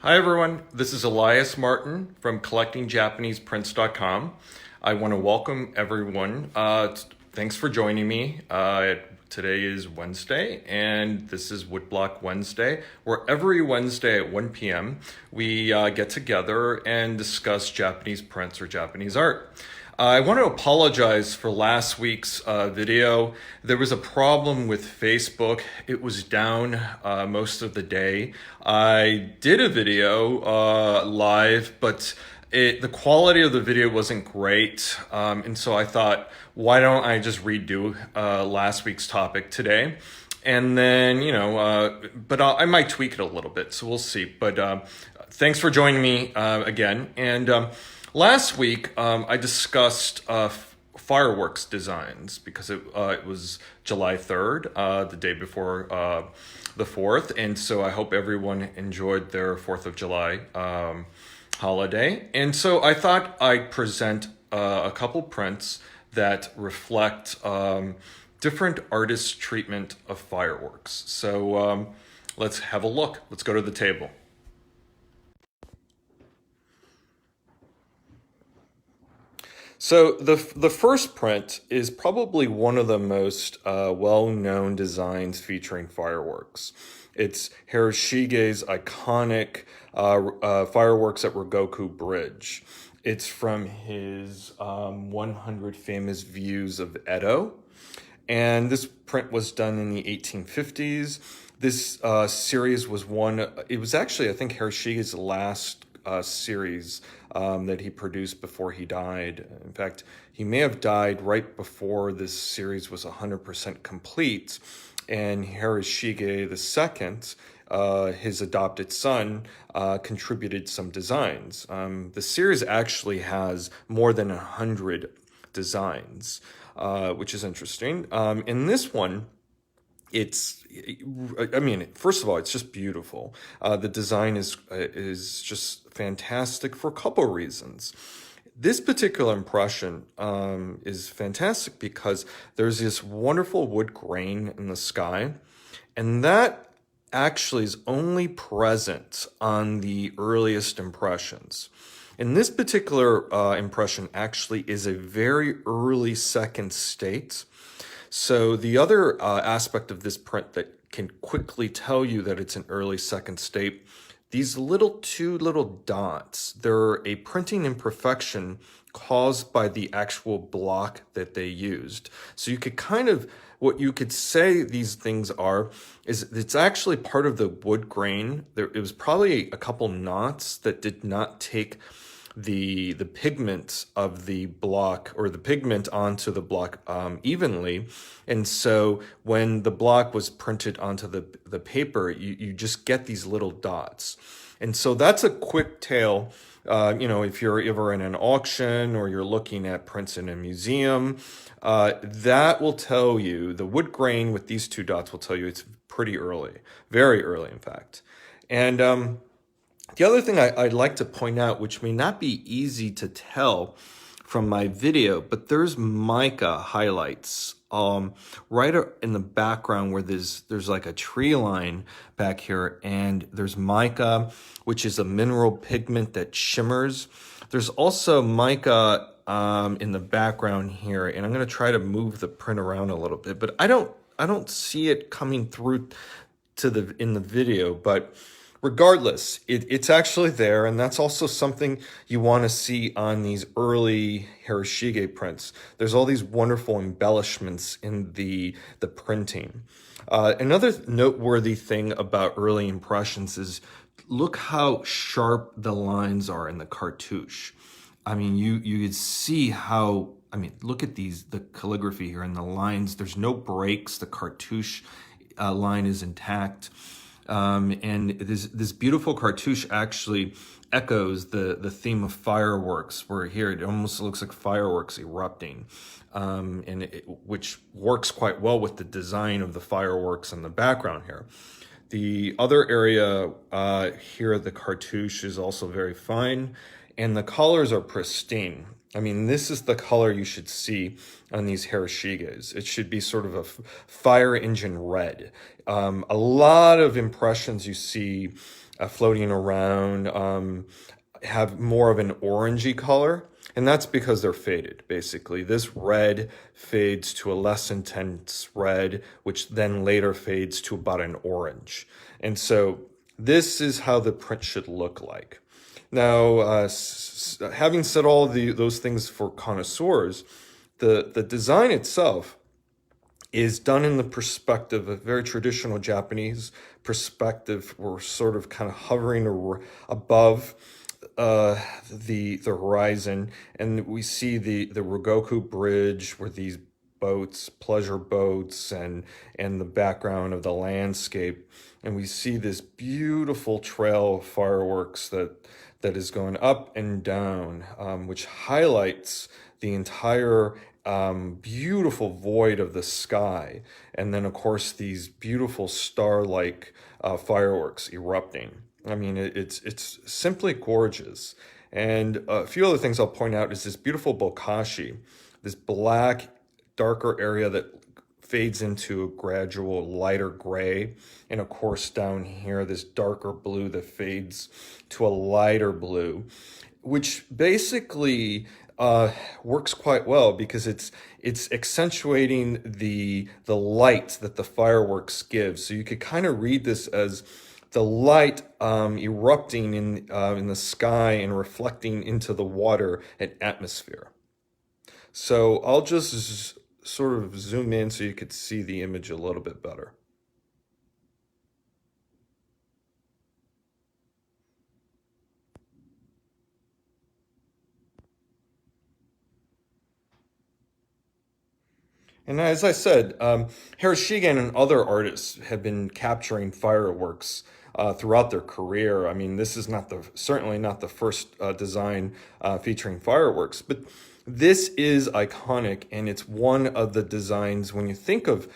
Hi everyone, this is Elias Martin from collectingjapaneseprints.com. I want to welcome everyone. Thanks for joining me. Today is Wednesday and this is Woodblock Wednesday, where every Wednesday at 1 p.m. we get together and discuss Japanese prints or Japanese art. I want to apologize for last week's video. There was a problem with Facebook. It was down most of the day. I did a video live, but the quality of the video wasn't great. And so I thought, why don't I just redo last week's topic today? And then, but I might tweak it a little bit, so we'll see. But thanks for joining me again. And last week, I discussed fireworks designs because it was July 3rd, the day before the 4th. And so I hope everyone enjoyed their 4th of July holiday. And so I thought I'd present a couple prints that reflect different artists' treatment of fireworks. So let's have a look. Let's go to the table. So the first print is probably one of the most well-known designs featuring fireworks. It's Hiroshige's iconic fireworks at Ryogoku Bridge. It's from his 100 Famous Views of Edo. And this print was done in the 1850s. This series was it was actually, I think, Hiroshige's last series that he produced before he died. In fact, he may have died right before this series was 100% complete. And Hiroshige II, his adopted son, contributed some designs. The series actually has more than 100 designs, which is interesting. In this one, first of all, it's just beautiful. The design is just fantastic for a couple of reasons. This particular impression is fantastic because there's this wonderful wood grain in the sky, and that actually is only present on the earliest impressions. And this particular impression actually is a very early second state. So the other aspect of this print that can quickly tell you that it's an early second state, these two little dots, they're a printing imperfection caused by the actual block that they used. So you could what you could say these things are, is it's actually part of the wood grain. It was probably a couple knots that did not take the pigment of the block or the pigment onto the block evenly. And so when the block was printed onto the paper, you just get these little dots. And so that's a quick tale. If you're ever in an auction or you're looking at prints in a museum, that will tell you, the wood grain with these two dots will tell you it's pretty early, very early, in fact. And the other thing I'd like to point out, which may not be easy to tell from my video, but there's mica highlights right in the background where there's like a tree line back here, and there's mica, which is a mineral pigment that shimmers. There's also mica in the background here, and I'm going to try to move the print around a little bit, but I don't see it coming through in the video, but regardless, it's actually there, and that's also something you want to see on these early Hiroshige prints. There's all these wonderful embellishments in the printing. Another noteworthy thing about early impressions is look how sharp the lines are in the cartouche. I mean, you could see how, look at the calligraphy here and the lines. There's no breaks. The cartouche line is intact. And this beautiful cartouche actually echoes the theme of fireworks, where here it almost looks like fireworks erupting, which works quite well with the design of the fireworks in the background here. The other area here, the cartouche is also very fine, and the colors are pristine. I mean, this is the color you should see on these Hiroshiges. It should be sort of a fire engine red. A lot of impressions you see floating around have more of an orangey color, and that's because they're faded, basically. This red fades to a less intense red, which then later fades to about an orange. And so this is how the print should look like. Now, having said all those things for connoisseurs, the design itself is done in the perspective, a very traditional Japanese perspective. We're sort of kind of hovering above the horizon, and we see the Rogoku Bridge where these boats, pleasure boats, and the background of the landscape, and we see this beautiful trail of fireworks that is going up and down, which highlights the entire beautiful void of the sky, and then of course these beautiful star-like fireworks erupting. I mean, it's simply gorgeous. And a few other things I'll point out is this beautiful bokashi, this black, darker area that fades into a gradual lighter gray. And of course, down here, this darker blue that fades to a lighter blue, which basically works quite well because it's accentuating the light that the fireworks give. So you could kind of read this as the light erupting in the sky and reflecting into the water and atmosphere. So I'll just sort of zoom in so you could see the image a little bit better. And as I said, Hiroshigen and other artists have been capturing fireworks throughout their career. I mean, this is certainly not the first design featuring fireworks, but this is iconic, and it's one of the designs. When you think of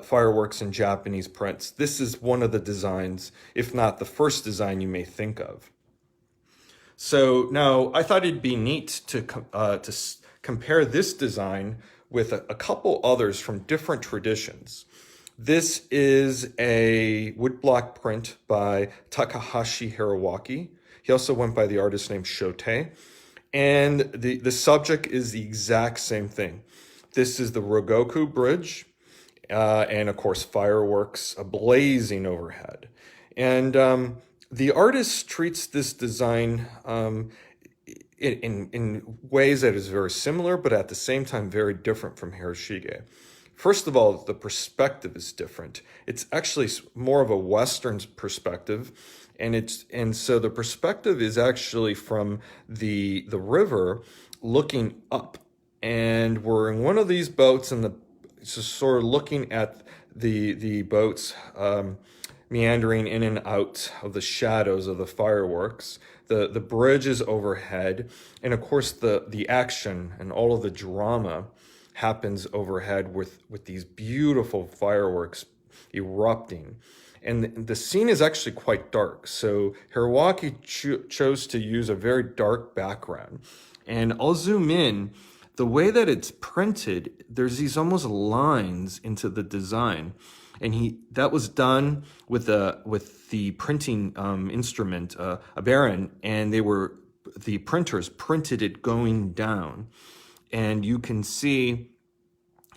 fireworks in Japanese prints, this is one of the designs, if not the first design you may think of. So now I thought it'd be neat to compare this design with a couple others from different traditions. This is a woodblock print by Takahashi Hirawaki. He also went by the artist name Shote. And the subject is the exact same thing. This is the Rogoku Bridge, and of course fireworks blazing overhead. And the artist treats this design in ways that is very similar, but at the same time very different from Hiroshige. First of all, the perspective is different. It's actually more of a Western perspective, and so the perspective is actually from the river looking up, and we're in one of these boats, and just sort of looking at the boats meandering in and out of the shadows of the fireworks. The bridge is overhead, and of course the action and all of the drama happens overhead with these beautiful fireworks erupting. And the scene is actually quite dark. So Hirawaki chose to use a very dark background. And I'll zoom in. The way that it's printed, there's these almost lines into the design. And that was done with the printing instrument, a Baron, and the printers printed it going down. And you can see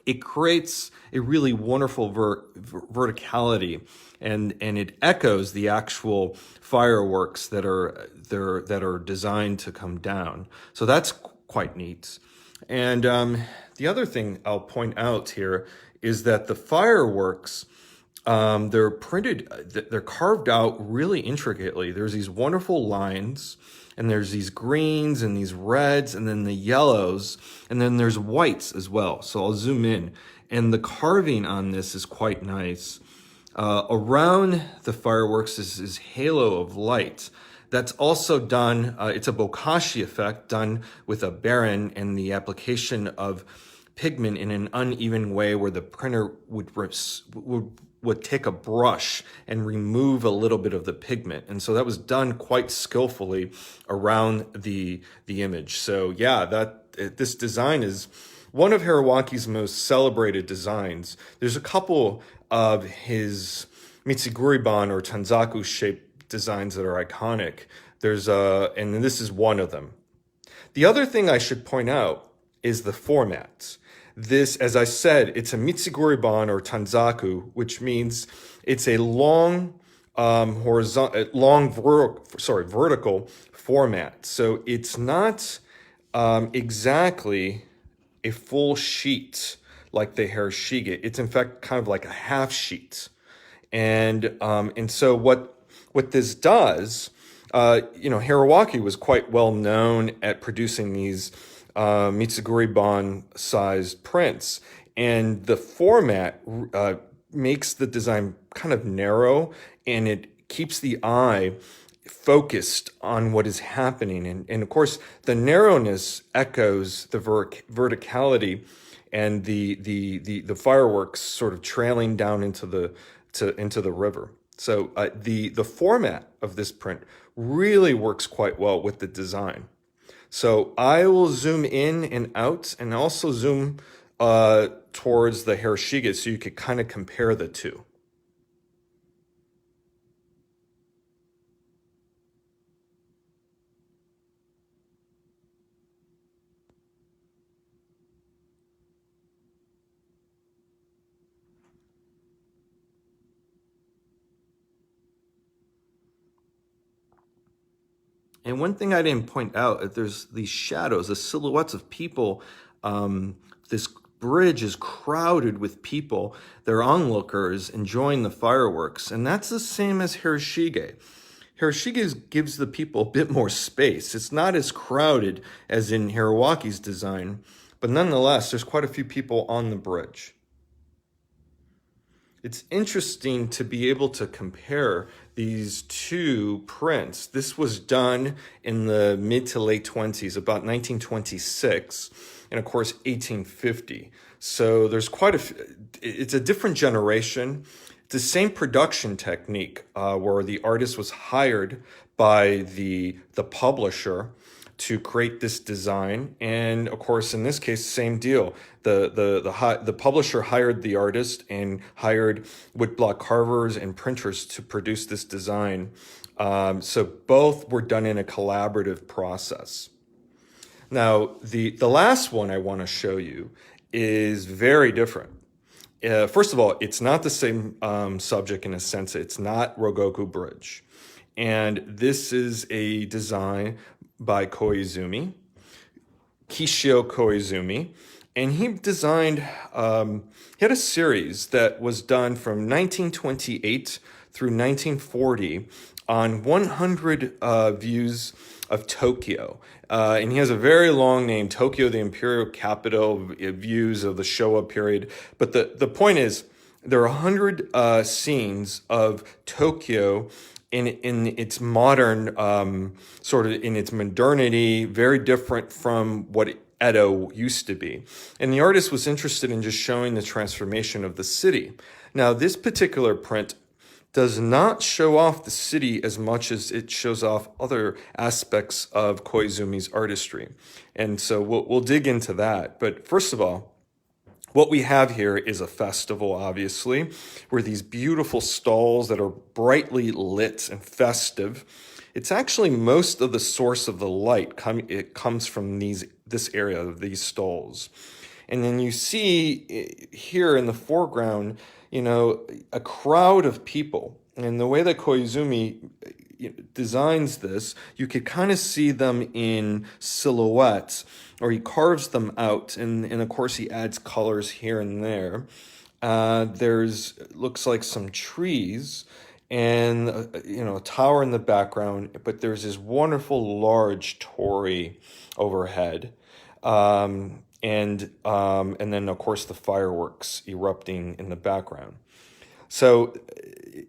it creates a really wonderful verticality, and it echoes the actual fireworks that are designed to come down. So that's quite neat. And the other thing I'll point out here is that the fireworks, they're carved out really intricately. There's these wonderful lines, and there's these greens and these reds, and then the yellows, and then there's whites as well. So I'll zoom in, and the carving on this is quite nice. Around the fireworks is this halo of light. That's also done, it's a bokashi effect done with a Baron and the application of pigment in an uneven way where the printer would take a brush and remove a little bit of the pigment. And so that was done quite skillfully around the image. So yeah, this design is one of Hirawaki's most celebrated designs. There's a couple of his Mitsuguri-ban or Tanzaku shaped designs that are iconic. And this is one of them. The other thing I should point out is the format. This, as I said, it's a Mitsuguri-ban or Tanzaku, which means it's a long, vertical format. So it's not exactly a full sheet like the Hirashige. It's in fact kind of like a half sheet. And so what this does, Hirawaki was quite well known at producing these Mitsuguri-ban sized prints, and the format makes the design kind of narrow, and it keeps the eye focused on what is happening. And of course, the narrowness echoes the verticality and the fireworks sort of trailing down into the river. So the format of this print really works quite well with the design. So I will zoom in and out and also zoom towards the Hirashige so you could kind of compare the two. And one thing I didn't point out, there's these shadows, the silhouettes of people. This bridge is crowded with people. They're onlookers enjoying the fireworks. And that's the same as Hirashige. Hirashige gives the people a bit more space. It's not as crowded as in Hirawaki's design, but nonetheless, there's quite a few people on the bridge. It's interesting to be able to compare these two prints. This was done in the mid to late 20s, about 1926, and of course 1850. So there's it's a different generation. It's the same production technique where the artist was hired by the publisher to create this design, and of course, in this case, same deal. The publisher hired the artist and hired woodblock carvers and printers to produce this design. So both were done in a collaborative process. Now, the last one I want to show you is very different. First of all, it's not the same subject in a sense. It's not Rogoku Bridge, and this is a design by Koizumi, Kishio Koizumi, and he designed, he had a series that was done from 1928 through 1940 on 100 views of Tokyo. And he has a very long name, Tokyo, the Imperial Capital, views of the Showa period. But the point is, there are 100 scenes of Tokyo in its modern, sort of in its modernity, very different from what Edo used to be. And the artist was interested in just showing the transformation of the city. Now, this particular print does not show off the city as much as it shows off other aspects of Koizumi's artistry. And so we'll dig into that. But first of all, what we have here is a festival, obviously, where these beautiful stalls that are brightly lit and festive. It's actually most of the source of the light. It comes from this area of these stalls. And then you see here in the foreground, a crowd of people. And the way that Koizumi designs this, you could kind of see them in silhouettes, or he carves them out, and of course he adds colors here and there. Looks like some trees and a tower in the background, but there's this wonderful large torii overhead. And then of course the fireworks erupting in the background. So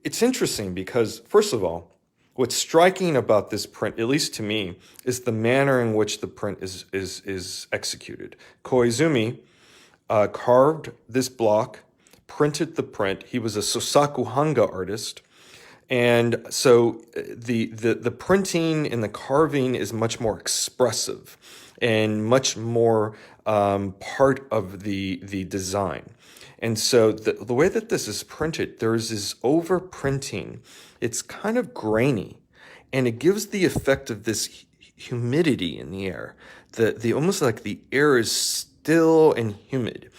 it's interesting because, first of all, what's striking about this print, at least to me, is the manner in which the print is executed. Koizumi carved this block, printed the print. He was a Sosaku artist. And so the printing and the carving is much more expressive and much more part of the design. And so the way that this is printed, there's this over printing. It's kind of grainy, and it gives the effect of this humidity in the air. The almost like the air is still and humid.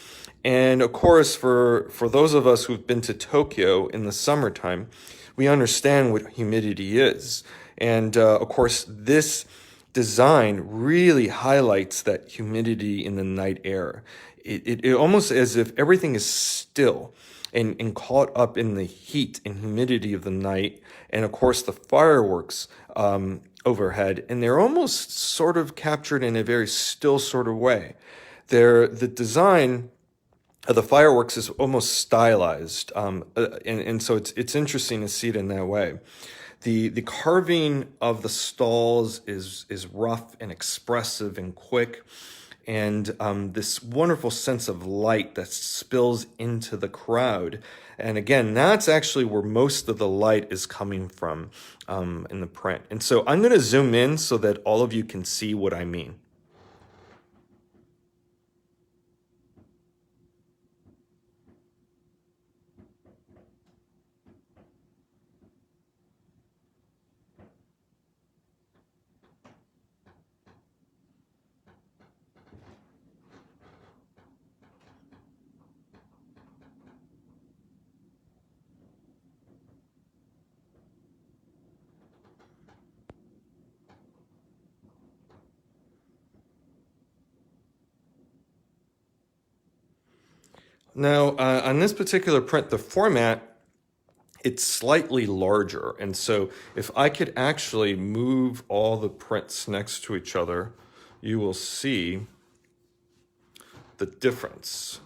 And of course, for those of us who've been to Tokyo in the summertime, we understand what humidity is. And of course, this design really highlights that humidity in the night air. It almost as if everything is still and caught up in the heat and humidity of the night. And of course, the fireworks overhead, and they're almost sort of captured in a very still sort of way. The design the fireworks is almost stylized, and so it's interesting to see it in that way. The carving of the stalls is rough and expressive and quick, and this wonderful sense of light that spills into the crowd. And again, that's actually where most of the light is coming from in the print. And so I'm going to zoom in so that all of you can see what I mean. Now, on this particular print, the format, it's slightly larger. And so if I could actually move all the prints next to each other, you will see the difference.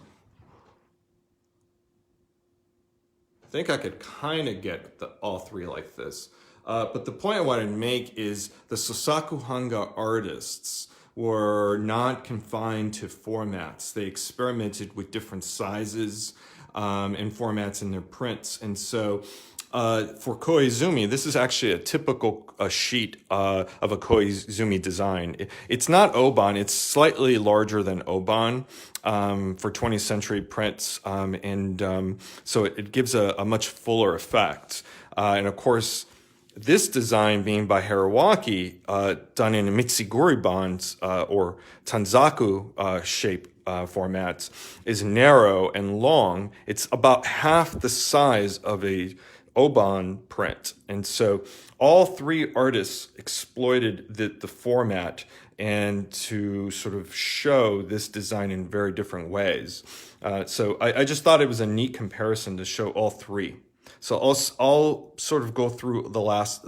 I think I could kind of get all three like this. But the point I wanted to make is the Sosaku artists were not confined to formats. They experimented with different sizes and formats in their prints. And so for Koizumi, this is actually a typical sheet of a Koizumi design. It's not Oban, it's slightly larger than Oban for 20th century prints. So it gives a much fuller effect. And of course, this design being by Hirawaki, done in a Mitsiguri bonds or Tanzaku shape formats, is narrow and long. It's about half the size of a Oban print. And so all three artists exploited the format and to sort of show this design in very different ways. So I just thought it was a neat comparison to show all three. So I'll sort of go through the last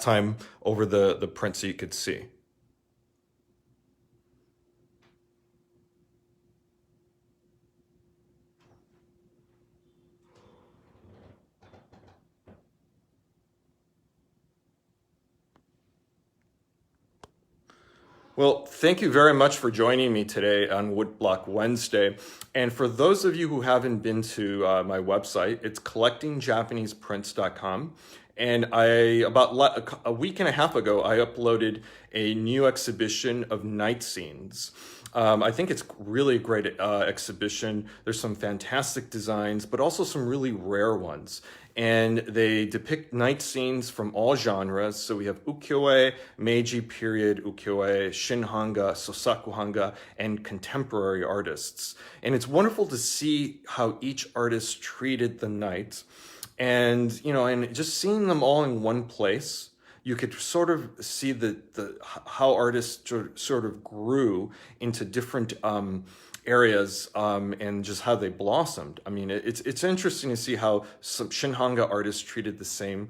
time over the print so you could see. Well, thank you very much for joining me today on Woodblock Wednesday. And for those of you who haven't been to my website, it's collectingjapaneseprints.com. And about a week and a half ago, I uploaded a new exhibition of night scenes. I think it's really a great exhibition. There's some fantastic designs, but also some really rare ones. And they depict night scenes from all genres. So we have ukiyo-e, Meiji period ukiyo-e, shinhanga, sosaku-hanga, and contemporary artists. And it's wonderful to see how each artist treated the night. And, and just seeing them all in one place, you could sort of see how artists sort of grew into different areas and just how they blossomed. I mean, it's interesting to see how some Shinhanga artists treated the same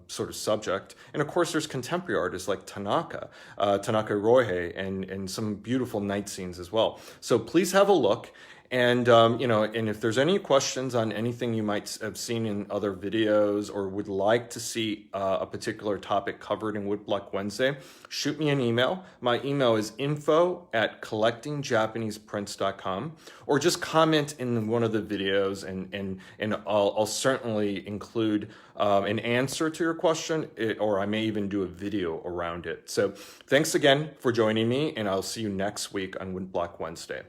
sort of subject. And of course, there's contemporary artists like Tanaka Roihei, and some beautiful night scenes as well. So please have a look. And, and if there's any questions on anything you might have seen in other videos or would like to see a particular topic covered in Woodblock Wednesday, shoot me an email. My email is info@collectingjapaneseprints.com, or just comment in one of the videos, and I'll certainly include an answer to your question, or I may even do a video around it. So thanks again for joining me, and I'll see you next week on Woodblock Wednesday.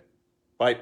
Bye.